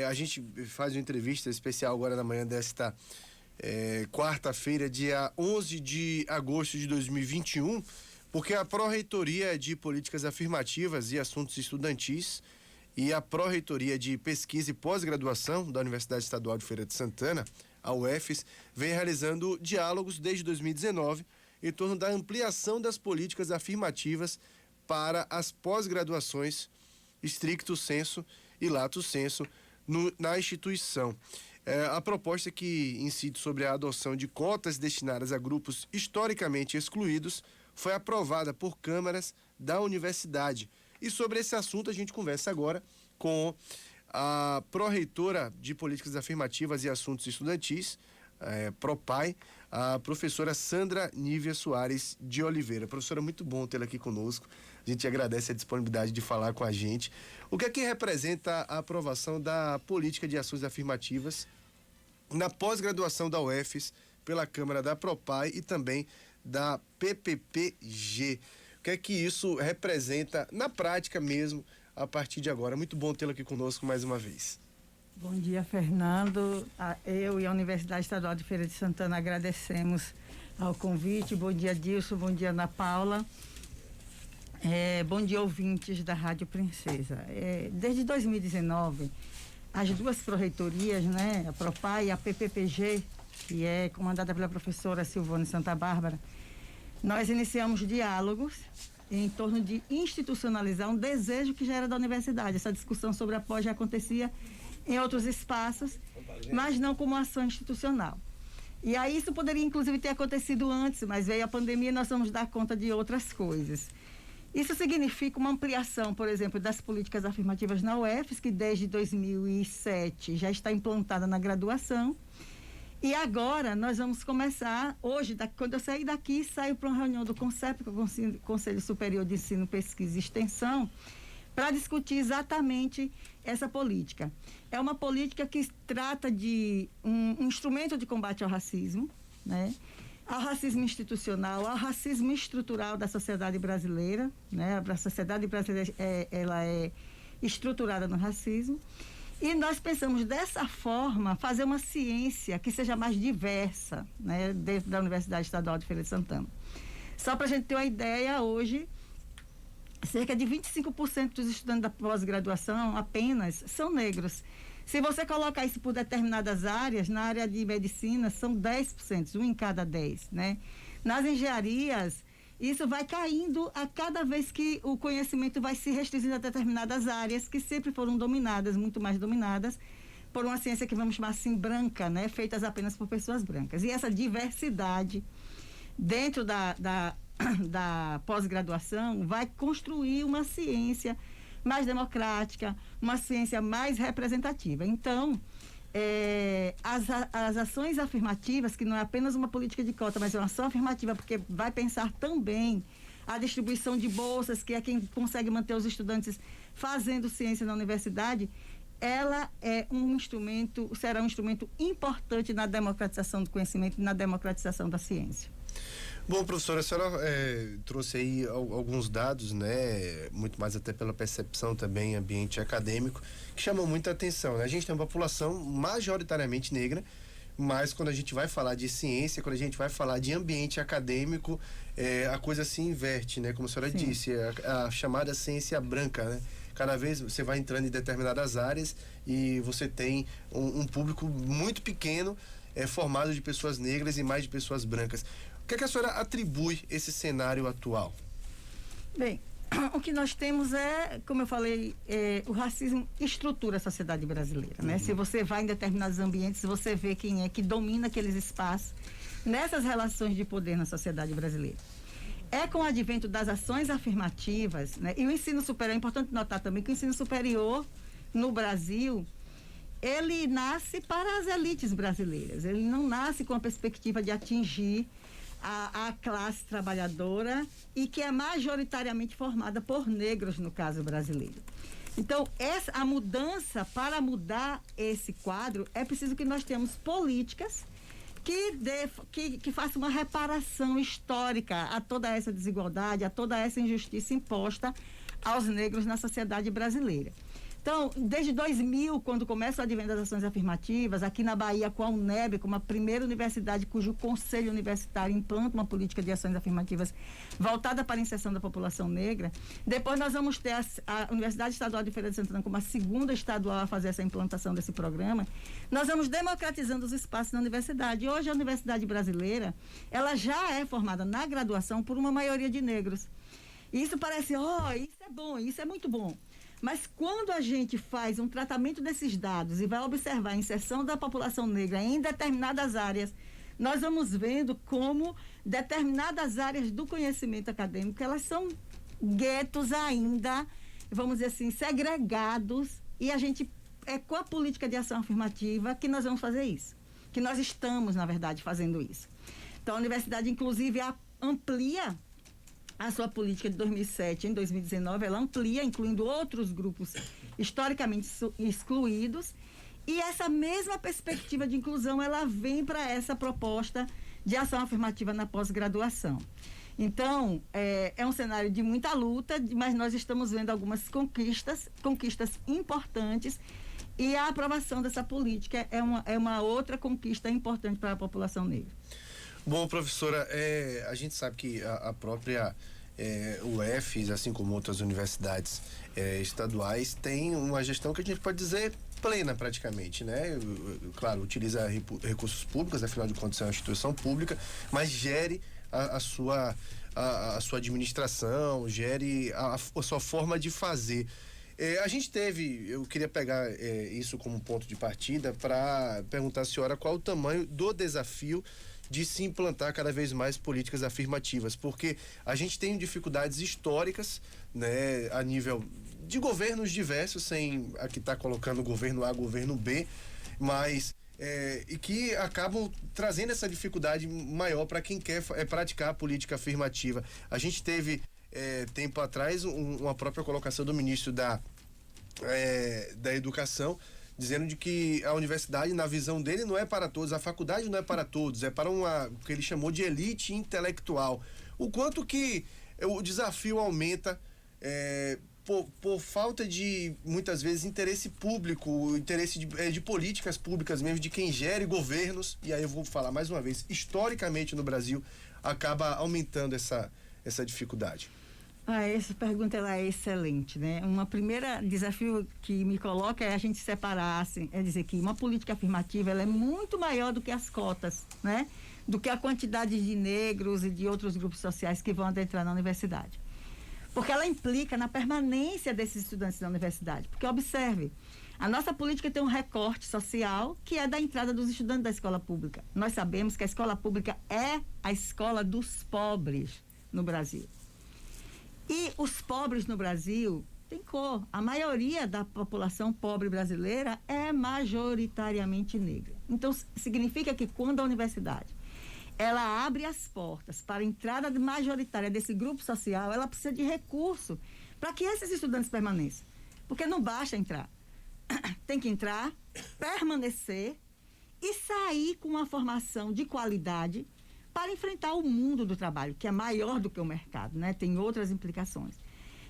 A gente faz uma entrevista especial agora na manhã desta quarta-feira, dia 11 de agosto de 2021, porque a Pró-Reitoria de Políticas Afirmativas e Assuntos Estudantis e a Pró-Reitoria de Pesquisa e Pós-Graduação da Universidade Estadual de Feira de Santana, a UFES, vem realizando diálogos desde 2019 em torno da ampliação das políticas afirmativas para as pós-graduações stricto sensu e lato sensu na instituição. A proposta que incide sobre a adoção de cotas destinadas a grupos historicamente excluídos foi aprovada por câmaras da universidade. E sobre esse assunto a gente conversa agora com a pró-reitora de Políticas Afirmativas e Assuntos Estudantis, PROPAI, a professora Sandra Nívia Soares de Oliveira. Professora, muito bom tê-la aqui conosco. A gente agradece a disponibilidade de falar com a gente. O que é que representa a aprovação da política de ações afirmativas na pós-graduação da UFES pela Câmara da PROPAI e também da PPPG? O que é que isso representa na prática mesmo a partir de agora? Muito bom tê-la aqui conosco mais uma vez. Bom dia, Fernando. Eu e a Universidade Estadual de Feira de Santana agradecemos ao convite. Bom dia, Dilson. Bom dia, Ana Paula. Bom dia, ouvintes da Rádio Princesa. Desde 2019, as duas pró-reitorias, né, a PROPAI e a PPPG, que é comandada pela professora Silvane Santa Bárbara, nós iniciamos diálogos em torno de institucionalizar um desejo que já era da universidade. Essa discussão sobre a pós já acontecia em outros espaços, mas não como ação institucional. E aí isso poderia inclusive ter acontecido antes, mas veio a pandemia e nós vamos dar conta de outras coisas. Isso significa uma ampliação, por exemplo, das políticas afirmativas na UFES, que desde 2007 já está implantada na graduação. E agora nós vamos começar, hoje, quando eu sair daqui, saio para uma reunião do CONCEP, que é o Conselho Superior de Ensino, Pesquisa e Extensão, para discutir exatamente essa política. É uma política que trata de um instrumento de combate ao racismo, né? Ao racismo institucional, ao racismo estrutural da sociedade brasileira, né? A sociedade brasileira ela é estruturada no racismo. E nós pensamos dessa forma fazer uma ciência que seja mais diversa, né? Dentro da Universidade Estadual de Feira de Santana. Só para a gente ter uma ideia, hoje cerca de 25% dos estudantes da pós-graduação apenas são negros. Se você colocar isso por determinadas áreas, na área de medicina são 10%, 1 em cada 10, né? Nas engenharias, isso vai caindo a cada vez que o conhecimento vai se restringindo a determinadas áreas que sempre foram dominadas, muito mais dominadas, por uma ciência que vamos chamar assim branca, né? Feitas apenas por pessoas brancas. E essa diversidade dentro da pós-graduação vai construir uma ciência mais democrática, uma ciência mais representativa. Então, as ações afirmativas, que não é apenas uma política de cota, mas é uma ação afirmativa, porque vai pensar também a distribuição de bolsas, que é quem consegue manter os estudantes fazendo ciência na universidade, ela será um instrumento importante na democratização do conhecimento e na democratização da ciência. Bom, professora, a senhora trouxe aí alguns dados, né, muito mais até pela percepção também ambiente acadêmico, que chamam muita atenção, né? A gente tem uma população majoritariamente negra, mas quando a gente vai falar de ciência, quando a gente vai falar de ambiente acadêmico, a coisa se inverte, né? Como a senhora Sim. disse, a chamada ciência branca, né? Cada vez você vai entrando em determinadas áreas e você tem um público muito pequeno formado de pessoas negras e mais de pessoas brancas. O que é que a senhora atribui esse cenário atual? Bem, o que nós temos como eu falei, o racismo estrutura a sociedade brasileira, né? Se você vai em determinados ambientes, você vê quem é que domina aqueles espaços nessas relações de poder na sociedade brasileira. Com o advento das ações afirmativas, né? E o ensino superior, é importante notar também que o ensino superior no Brasil, ele nasce para as elites brasileiras, ele não nasce com a perspectiva de atingir a classe trabalhadora e que é majoritariamente formada por negros, no caso brasileiro. Então, a mudança, para mudar esse quadro, é preciso que nós tenhamos políticas que façam uma reparação histórica a toda essa desigualdade, a toda essa injustiça imposta aos negros na sociedade brasileira. Então, desde 2000, quando começa o advento das ações afirmativas, aqui na Bahia, com a UNEB, como a primeira universidade cujo conselho universitário implanta uma política de ações afirmativas voltada para a inserção da população negra, depois nós vamos ter a Universidade Estadual de Feira de Santana como a segunda estadual a fazer essa implantação desse programa. Nós vamos democratizando os espaços na universidade. Hoje, a universidade brasileira, ela já é formada na graduação por uma maioria de negros. E isso parece, isso é bom, isso é muito bom. Mas quando a gente faz um tratamento desses dados e vai observar a inserção da população negra em determinadas áreas, nós vamos vendo como determinadas áreas do conhecimento acadêmico, elas são guetos ainda, vamos dizer assim, segregados, e a gente, com a política de ação afirmativa que nós vamos fazer isso, que nós estamos, na verdade, fazendo isso. Então, a universidade, inclusive, amplia a sua política de 2007 em 2019, ela amplia, incluindo outros grupos historicamente excluídos, e essa mesma perspectiva de inclusão, ela vem para essa proposta de ação afirmativa na pós-graduação. Então, é um cenário de muita luta, mas nós estamos vendo algumas conquistas importantes, e a aprovação dessa política é uma outra conquista importante para a população negra. Bom, professora, a gente sabe que a própria UFES, assim como outras universidades estaduais, tem uma gestão que a gente pode dizer plena praticamente, né? Claro, utiliza recursos públicos, afinal de contas é uma instituição pública, mas gere a sua administração, gere a sua forma de fazer. Eu queria pegar isso como ponto de partida para perguntar à senhora qual o tamanho do desafio de se implantar cada vez mais políticas afirmativas, porque a gente tem dificuldades históricas, né, a nível de governos diversos, sem aqui estar colocando governo A, governo B, mas e que acabam trazendo essa dificuldade maior para quem quer praticar a política afirmativa. A gente teve tempo atrás uma própria colocação do ministro da Educação, dizendo de que a universidade, na visão dele, não é para todos, a faculdade não é para todos, é para o que ele chamou de elite intelectual. O quanto que o desafio aumenta por falta de, muitas vezes, interesse público, interesse de políticas públicas mesmo, de quem gere governos, e aí eu vou falar mais uma vez, historicamente no Brasil, acaba aumentando essa dificuldade. Essa pergunta ela é excelente, né? Um primeiro desafio que me coloca é a gente separar, assim, é dizer que uma política afirmativa ela é muito maior do que as cotas, né? Do que a quantidade de negros e de outros grupos sociais que vão adentrar na universidade. Porque ela implica na permanência desses estudantes na universidade. Porque, observe, a nossa política tem um recorte social que é da entrada dos estudantes da escola pública. Nós sabemos que a escola pública é a escola dos pobres no Brasil. E os pobres no Brasil têm cor. A maioria da população pobre brasileira é majoritariamente negra. Então, significa que quando a universidade ela abre as portas para a entrada majoritária desse grupo social, ela precisa de recurso para que esses estudantes permaneçam. Porque não basta entrar. Tem que entrar, permanecer e sair com uma formação de qualidade para enfrentar o mundo do trabalho, que é maior do que o mercado, né? Tem outras implicações.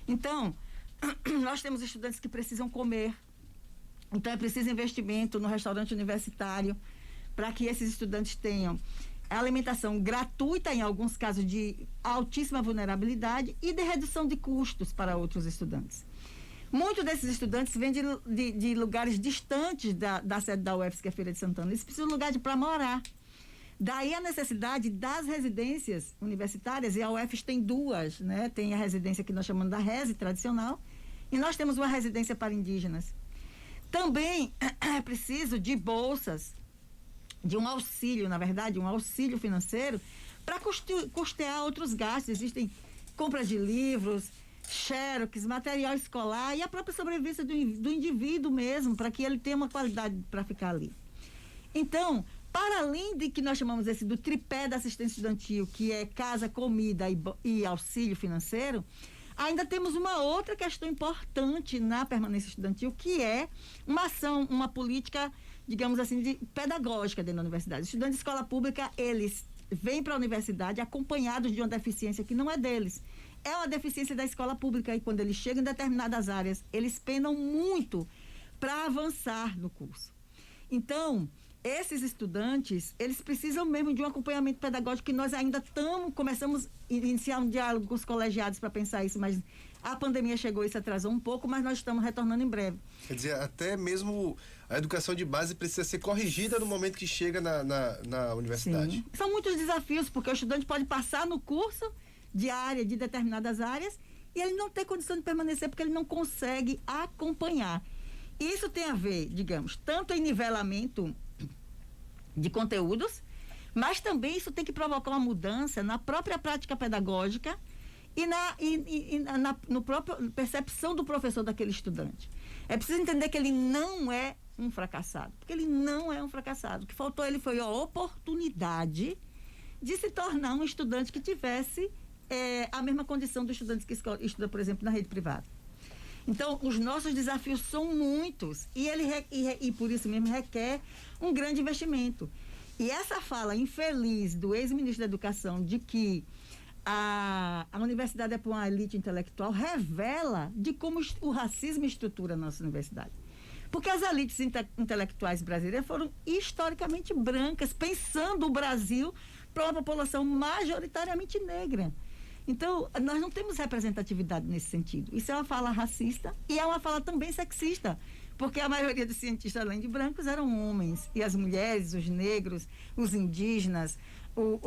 Então, nós temos estudantes que precisam comer. Então, é preciso investimento no restaurante universitário para que esses estudantes tenham alimentação gratuita, em alguns casos de altíssima vulnerabilidade, e de redução de custos para outros estudantes. Muitos desses estudantes vêm de lugares distantes da sede da UFES, que é a Feira de Santana. Eles precisam de um lugar para morar. Daí a necessidade das residências universitárias, e a UFES tem duas, né? Tem a residência que nós chamamos da resi tradicional, e nós temos uma residência para indígenas. Também é preciso de bolsas, de um auxílio, na verdade, um auxílio financeiro, para custear outros gastos. Existem compras de livros, xerox, material escolar e a própria sobrevivência do indivíduo mesmo, para que ele tenha uma qualidade para ficar ali. Então, para além de que nós chamamos do tripé da assistência estudantil, que é casa, comida e auxílio financeiro, ainda temos uma outra questão importante na permanência estudantil, que é uma ação, uma política, digamos assim, pedagógica dentro da universidade. Os estudantes de escola pública, eles vêm para a universidade acompanhados de uma deficiência que não é deles. é uma deficiência da escola pública e quando eles chegam em determinadas áreas, eles penam muito para avançar no curso. Então, esses estudantes, eles precisam mesmo de um acompanhamento pedagógico que nós ainda começamos a iniciar um diálogo com os colegiados para pensar isso, mas a pandemia chegou e se atrasou um pouco, mas nós estamos retornando em breve. Quer dizer, até mesmo a educação de base precisa ser corrigida no momento que chega na universidade. Sim. São muitos desafios, porque o estudante pode passar no curso de área, de determinadas áreas, e ele não tem condição de permanecer porque ele não consegue acompanhar. Isso tem a ver, digamos, tanto em nivelamento de conteúdos, mas também isso tem que provocar uma mudança na própria prática pedagógica e no próprio percepção do professor daquele estudante. É preciso entender que ele não é um fracassado, porque ele não é um fracassado. O que faltou a ele foi a oportunidade de se tornar um estudante que tivesse a mesma condição do estudante que estuda, por exemplo, na rede privada. Então, os nossos desafios são muitos e por isso mesmo requer um grande investimento. E essa fala infeliz do ex-ministro da Educação de que a universidade é para uma elite intelectual revela de como o racismo estrutura a nossa universidade. Porque as elites intelectuais brasileiras foram historicamente brancas, pensando o Brasil para uma população majoritariamente negra. Então, nós não temos representatividade nesse sentido. Isso é uma fala racista e é uma fala também sexista, porque a maioria dos cientistas, além de brancos, eram homens. E as mulheres, os negros, os indígenas,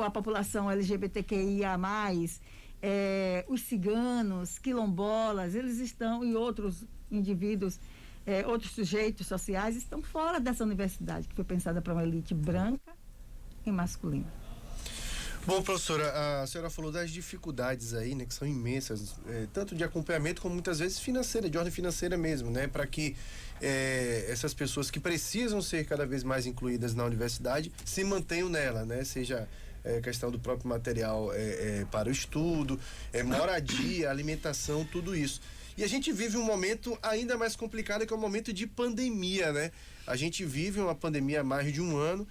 a população LGBTQIA+, os ciganos, quilombolas, eles estão, e outros indivíduos, outros sujeitos sociais, estão fora dessa universidade, que foi pensada para uma elite branca e masculina. Bom, professora, a senhora falou das dificuldades aí, né, que são imensas, tanto de acompanhamento como muitas vezes financeira, de ordem financeira mesmo, né, para que essas pessoas que precisam ser cada vez mais incluídas na universidade se mantenham nela, né, seja questão do próprio material para o estudo, moradia, alimentação, tudo isso. E a gente vive um momento ainda mais complicado, que é o momento de pandemia, né? A gente vive uma pandemia há mais de um ano,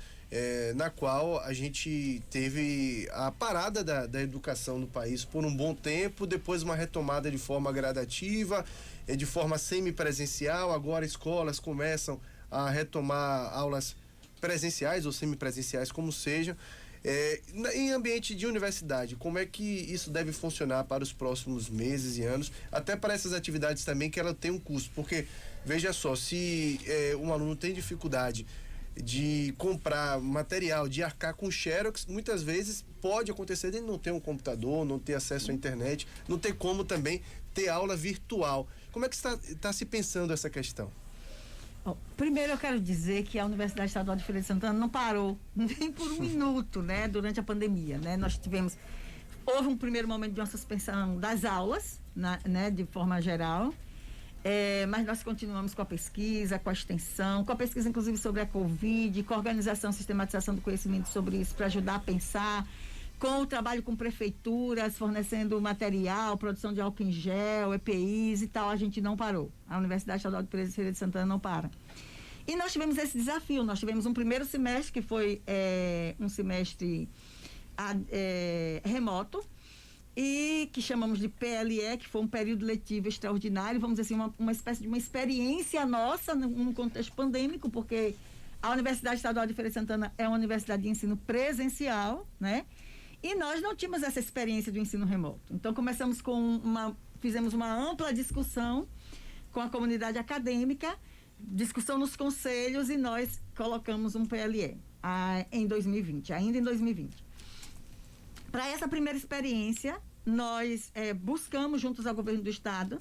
na qual a gente teve a parada da educação no país por um bom tempo, depois uma retomada de forma gradativa, de forma semipresencial. Agora escolas começam a retomar aulas presenciais ou semipresenciais, como sejam. Em ambiente de universidade, como é que isso deve funcionar para os próximos meses e anos, até para essas atividades também, que ela tem um custo, porque, veja só, se um aluno tem dificuldade de comprar material, de arcar com xerox, muitas vezes pode acontecer de ele não ter um computador, não ter acesso à internet, não ter como também ter aula virtual. Como é que está se pensando essa questão? Primeiro eu quero dizer que a Universidade Estadual de Feira de Santana não parou nem por um minuto, né, durante a pandemia, né? Houve um primeiro momento de uma suspensão das aulas, né, de forma geral, mas nós continuamos com a pesquisa, com a extensão, com a pesquisa inclusive sobre a Covid, com a organização, sistematização do conhecimento sobre isso para ajudar a pensar, com o trabalho com prefeituras, fornecendo material, produção de álcool em gel, EPIs e tal. A gente não parou. A Universidade Estadual de Feira de Santana não para. E nós tivemos esse desafio. Nós tivemos um primeiro semestre, que foi um semestre remoto, e que chamamos de PLE, que foi um período letivo extraordinário, vamos dizer assim, uma espécie de uma experiência nossa num contexto pandêmico, porque a Universidade Estadual de Feira de Santana é uma universidade de ensino presencial, né? E nós não tínhamos essa experiência do ensino remoto. Então, fizemos uma ampla discussão com a comunidade acadêmica, discussão nos conselhos, e nós colocamos um PLE ainda em 2020. Para essa primeira experiência, nós buscamos, juntos ao governo do estado,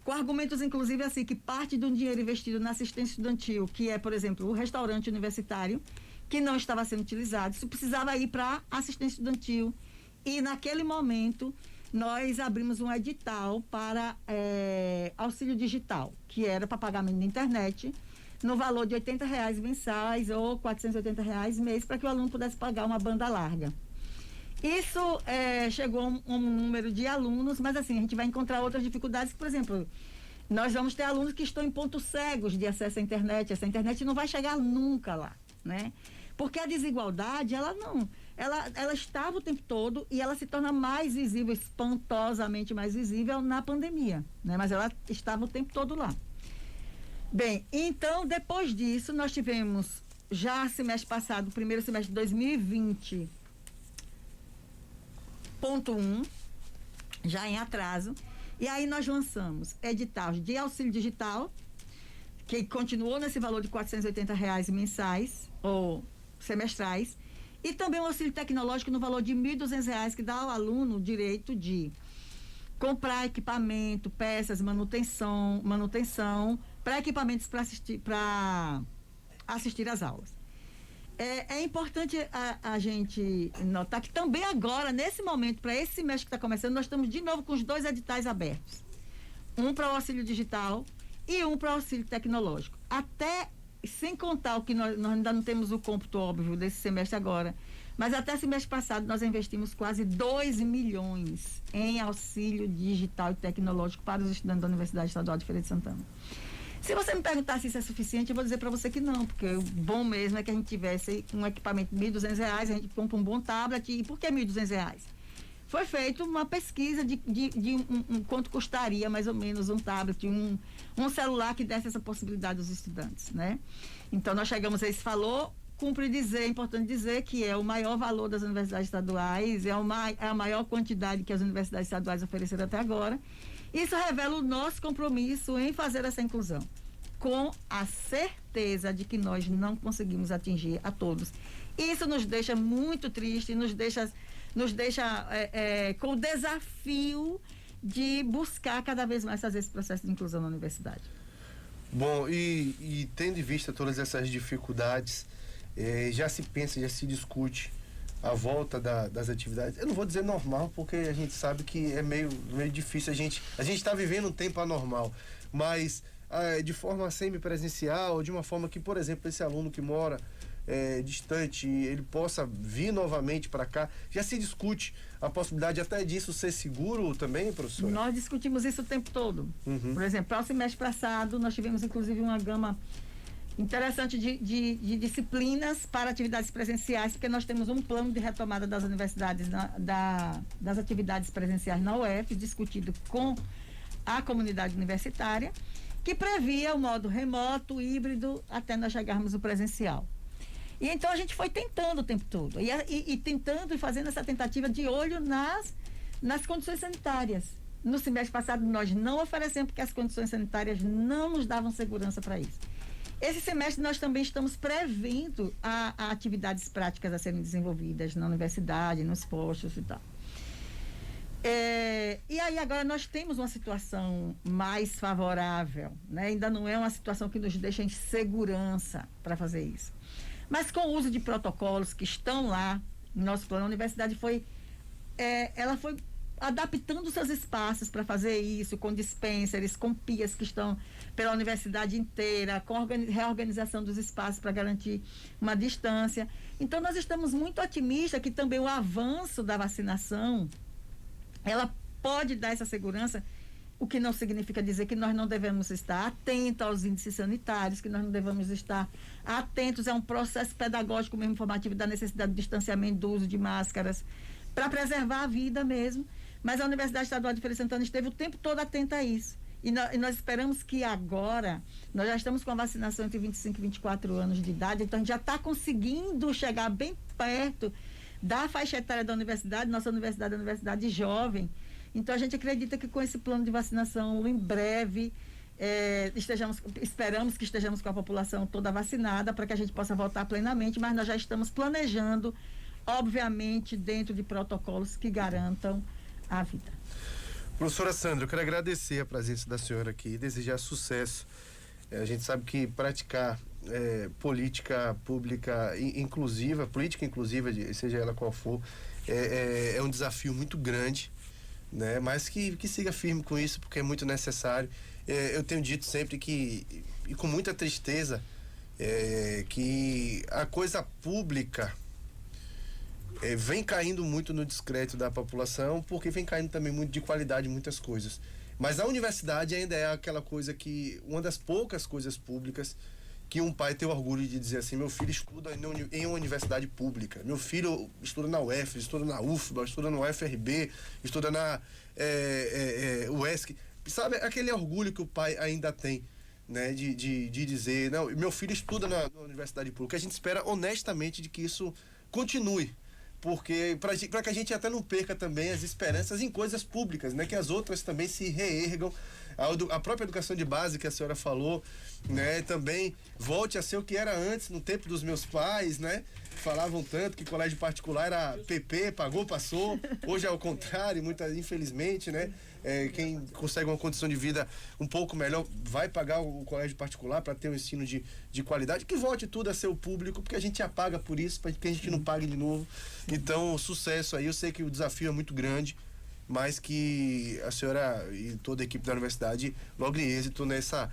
com argumentos, inclusive, assim, que parte do dinheiro investido na assistência estudantil, que é, por exemplo, o restaurante universitário, que não estava sendo utilizado, isso precisava ir para assistência estudantil. E, naquele momento, nós abrimos um edital para auxílio digital, que era para pagamento da internet, no valor de R$80 mensais ou R$480 mês, para que o aluno pudesse pagar uma banda larga. Isso chegou a um número de alunos, mas assim, a gente vai encontrar outras dificuldades, por exemplo, nós vamos ter alunos que estão em pontos cegos de acesso à internet. Essa internet não vai chegar nunca lá, né? Porque a desigualdade, ela ela estava o tempo todo e ela se torna mais visível, espantosamente mais visível na pandemia, né? Mas ela estava o tempo todo lá. Bem, então, depois disso, nós tivemos, já semestre passado, primeiro semestre de 2020.1, já em atraso, e aí nós lançamos edital de auxílio digital, que continuou nesse valor de R$480 mensais, ou semestrais, e também o auxílio tecnológico no valor de R$1.200, que dá ao aluno o direito de comprar equipamento, peças, manutenção para equipamentos para assistir às aulas. É importante a gente notar que também agora, nesse momento, para esse semestre que está começando, nós estamos de novo com os 2 editais abertos. Um para o auxílio digital e um para o auxílio tecnológico. Até, sem contar o que nós ainda não temos o cômputo óbvio desse semestre agora, mas até semestre passado nós investimos quase 2 milhões em auxílio digital e tecnológico para os estudantes da Universidade Estadual de Feira de Santana. Se você me perguntar se isso é suficiente, eu vou dizer para você que não, porque o bom mesmo é que a gente tivesse um equipamento de R$1.200, a gente compra um bom tablet. E por que R$1.200? Foi feita uma pesquisa de quanto custaria mais ou menos um tablet, um celular que desse essa possibilidade aos estudantes, né? Então nós chegamos a esse valor. Cumpre dizer, é importante dizer que é o maior valor das universidades estaduais, é a maior quantidade que as universidades estaduais ofereceram até agora. Isso revela o nosso compromisso em fazer essa inclusão, com a certeza de que nós não conseguimos atingir a todos. Isso nos deixa muito triste, nos deixa com o desafio de buscar cada vez mais fazer esse processo de inclusão na universidade. Bom, e tendo em vista todas essas dificuldades, já se pensa, já se discute a volta das atividades. Eu não vou dizer normal, porque a gente sabe que é meio difícil. A gente está vivendo um tempo anormal, mas de forma semipresencial, de uma forma que, por exemplo, esse aluno que mora distante, ele possa vir novamente para cá. Já se discute a possibilidade até disso ser seguro também, professor? Nós discutimos isso o tempo todo. Uhum. Por exemplo, no semestre passado, nós tivemos inclusive uma gama interessante de disciplinas para atividades presenciais, porque nós temos um plano de retomada das universidades, das atividades presenciais na UF, discutido com a comunidade universitária, que previa o modo remoto, híbrido, até nós chegarmos no presencial. E então a gente foi tentando o tempo todo, e tentando e fazendo essa tentativa de olho nas condições sanitárias. No semestre passado nós não oferecemos, porque as condições sanitárias não nos davam segurança para isso. Esse semestre nós também estamos prevendo a atividades práticas a serem desenvolvidas na universidade, nos postos e tal. E aí agora nós temos uma situação mais favorável, né? Ainda não é uma situação que nos deixa em segurança para fazer isso. Mas com o uso de protocolos que estão lá no nosso plano, a universidade ela foi adaptando seus espaços para fazer isso, com dispensers, com pias que estão pela universidade inteira, com reorganização dos espaços para garantir uma distância. Então, nós estamos muito otimistas que também o avanço da vacinação, ela pode dar essa segurança, o que não significa dizer que nós não devemos estar atentos aos índices sanitários, que nós não devemos estar atentos a um processo pedagógico mesmo formativo da necessidade do distanciamento, do uso de máscaras, para preservar a vida mesmo. Mas a Universidade Estadual de Feira de Santana esteve o tempo todo atenta a isso. E nós esperamos que agora, nós já estamos com a vacinação entre 25 e 24 anos de idade, então a gente já está conseguindo chegar bem perto da faixa etária da universidade. Nossa universidade é uma universidade jovem. Então a gente acredita que com esse plano de vacinação, em breve, esperamos que estejamos com a população toda vacinada para que a gente possa voltar plenamente, mas nós já estamos planejando, obviamente, dentro de protocolos que garantam a vida. Professora Sandra, eu quero agradecer a presença da senhora aqui e desejar sucesso. A gente sabe que praticar política pública inclusiva, política inclusiva, seja ela qual for, é um desafio muito grande, né? Mas que siga firme com isso, porque é muito necessário. Eu tenho dito sempre e com muita tristeza, que a coisa pública vem caindo muito no descrédito da população, porque vem caindo também muito de qualidade em muitas coisas. Mas a universidade ainda é aquela coisa uma das poucas coisas públicas que um pai tem orgulho de dizer assim: meu filho estuda em uma universidade pública, meu filho estuda na UF, estuda na UFBA, estuda no UFRB, estuda na UESC. Sabe, aquele orgulho que o pai ainda tem, né, de dizer: não, meu filho estuda na universidade pública. A gente espera honestamente de que isso continue, porque para que a gente até não perca também as esperanças em coisas públicas, né, que as outras também se reergam. A própria educação de base que a senhora falou, né, também volte a ser o que era antes, no tempo dos meus pais, né? Falavam tanto que colégio particular era PP, pagou, passou. Hoje é o contrário, infelizmente, né? Quem consegue uma condição de vida um pouco melhor vai pagar o colégio particular para ter um ensino de qualidade. Que volte tudo a ser o público, porque a gente já paga por isso, para que a gente não pague de novo. Então, sucesso aí. Eu sei que o desafio é muito grande, mas que a senhora e toda a equipe da universidade logrem êxito nessa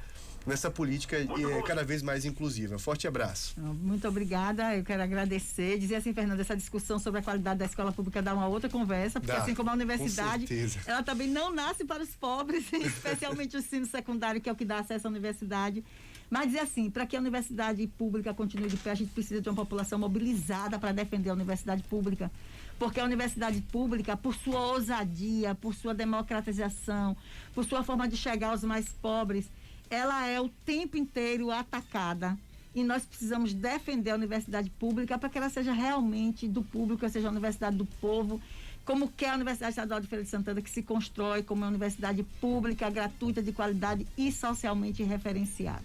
política cada vez mais inclusiva. Forte abraço. Muito obrigada, eu quero agradecer, dizer assim, Fernando, essa discussão sobre a qualidade da escola pública dá uma outra conversa, porque assim como a universidade, ela também não nasce para os pobres, especialmente o ensino secundário, que é o que dá acesso à universidade. Mas dizer assim, para que a universidade pública continue de pé, a gente precisa de uma população mobilizada para defender a universidade pública. Porque a universidade pública, por sua ousadia, por sua democratização, por sua forma de chegar aos mais pobres, ela é o tempo inteiro atacada. E nós precisamos defender a universidade pública para que ela seja realmente do público, seja a universidade do povo, como que é a Universidade Estadual de Feira de Santana, que se constrói como uma universidade pública, gratuita, de qualidade e socialmente referenciada.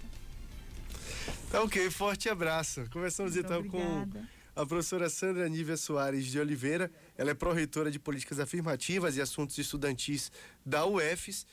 Tá ok, forte abraço. Começamos muito então obrigada. Com a professora Sandra Nívia Soares de Oliveira. Ela é pró-reitora de Políticas Afirmativas e Assuntos Estudantis da UFES.